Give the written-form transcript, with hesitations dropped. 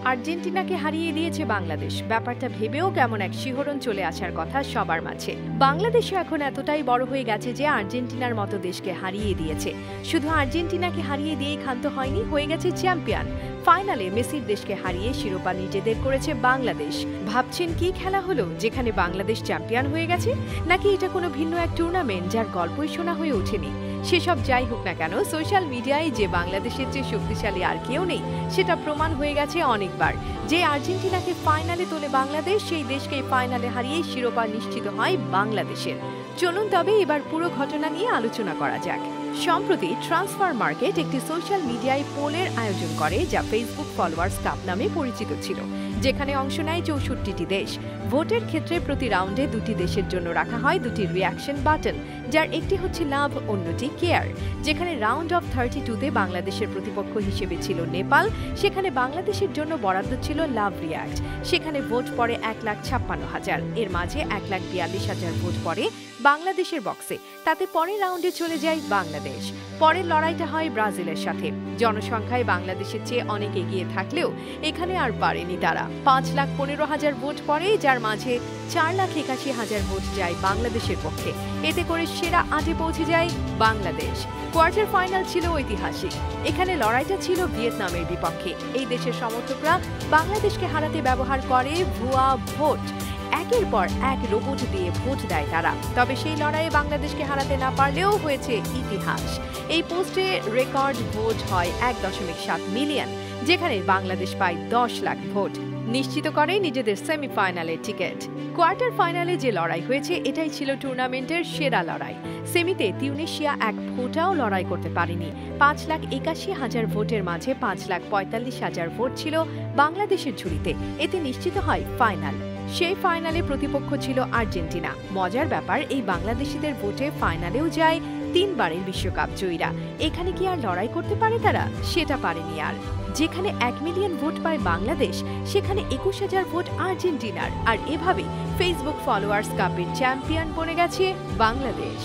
আর্জেন্টিনাকে হারিয়ে দিয়েছে বাংলাদেশ। ব্যাপারটা ভেবেও কেমন এক শিহরণ চলে আসার কথা সবার মাঝে। বাংলাদেশও এখন এতটাই বড় হয়ে গেছে যে আর্জেন্টিনার মতো দেশকে হারিয়ে দিয়েছে। শুধু আর্জেন্টিনাকে হারিয়ে দিয়েই ক্ষান্ত হয়নি, হয়ে গেছে চ্যাম্পিয়ন। ফাইনালে মেসির দেশকে হারিয়ে শিরোপা নিজেদের করেছে বাংলাদেশ। ভাবছেন কি খেলা হলো যেখানে বাংলাদেশ চ্যাম্পিয়ন হয়ে গেছে? নাকি এটা কোনো ভিন্ন এক টুর্নামেন্ট যার গল্পই শোনা হয়ে ওঠেনি? সেসব যাই হোক না কেন, সোশ্যাল মিডিয়ায় যে বাংলাদেশের চেয়ে শক্তিশালী আর কেউ নেই সেটা প্রমাণ হয়ে গেছে অনেকবার। যে আর্জেন্টিনাকে ফাইনালে তোলে বাংলাদেশ, সেই দেশকে ফাইনালে হারিয়ে শিরোপা নিশ্চিত হয় বাংলাদেশের। চলুন তবে এবার পুরো ঘটনা নিয়ে আলোচনা করা যাক। সম্প্রতি ট্রান্সফার মার্কেট একটি সোশ্যাল মিডিয়ায় পোলের আয়োজন করে, যা ফেসবুক ফলোয়ার্স কাপ নামে পরিচিত ছিল, যেখানে অংশ নেয় 64টি দেশ। ভোটের ক্ষেত্রে প্রতি রাউন্ডে দুটি দেশের জন্য রাখা হয় দুটি রিয়াকশন বাটন, যার একটি হচ্ছে লাভ, অন্যটি কেয়ার। যেখানে রাউন্ড অফ 32-তে বাংলাদেশের প্রতিপক্ষ হিসেবে ছিল নেপাল, সেখানে বাংলাদেশের জন্য বরাদ্দ ছিল লাভ রিয়াক্ট। সেখানে ভোট পড়ে 1,56,000, এর মাঝে 1,42,000 ভোট পড়ে বাংলাদেশের বক্সে। তাতে পরের রাউন্ডে চলে যায় বাংলাদেশ। পরের লড়াইটা হয় ব্রাজিলের সাথে। জনসংখ্যায় বাংলাদেশের চেয়ে অনেক এগিয়ে থাকলেও এখানে আর পারেনি তারা। 5,15,000 ভোট পড়ে, যার মাঝে 4,81,000 ভোট যায় বাংলাদেশের পক্ষে। এতে করে সেরা 8-এ পৌঁছে যায় বাংলাদেশ। কোয়ার্টার ফাইনাল ছিল ঐতিহাসিক। এখানে লড়াইটা ছিল ভিয়েতনামের বিপক্ষে। এই দেশের সমর্থকরা বাংলাদেশকে হারাতে ব্যবহার করে ভুয়া ভোট। একের পর এক রোবট দিয়ে ভোট দেয় তারা। তবে সেই লড়াইয়ে বাংলাদেশকে হারাতে না পারলেও হয়েছে ইতিহাস। এই পোস্টে রেকর্ড ভোট হয় 1.7 মিলিয়ন, যেখানে বাংলাদেশ পায় 10 লাখ ভোট, নিশ্চিত করে নিজেদের সেমিফাইনালের টিকিট। কোয়ার্টার ফাইনালে যে লড়াই হয়েছে এটাই ছিল টুর্নামেন্টের সেরা লড়াই। সেমিতে তিউনিসিয়া এক ফোঁটাও লড়াই করতে পারেনি। 5,81,000 ভোটের মাঝে 5,45,000 ভোট ছিল বাংলাদেশের ঝুড়িতে। এতে নিশ্চিত হয় ফাইনাল। সেই ফাইনালে প্রতিপক্ষ ছিল আর্জেন্টিনা। মজার ব্যাপার, এই বাংলাদেশিদের ভোটে ফাইনালেও যায় 3 বারের বিশ্বকাপ জয়ীরা। এখানে কি আর লড়াই করতে পারে তারা? সেটা পারেনি আর। যেখানে 1 মিলিয়ন ভোট পায় বাংলাদেশ, সেখানে 21,000 ভোট আর্জেন্টিনার। আর এভাবেই ফেসবুক ফলোয়ার্স কাপের চ্যাম্পিয়ন বনে গেছে বাংলাদেশ।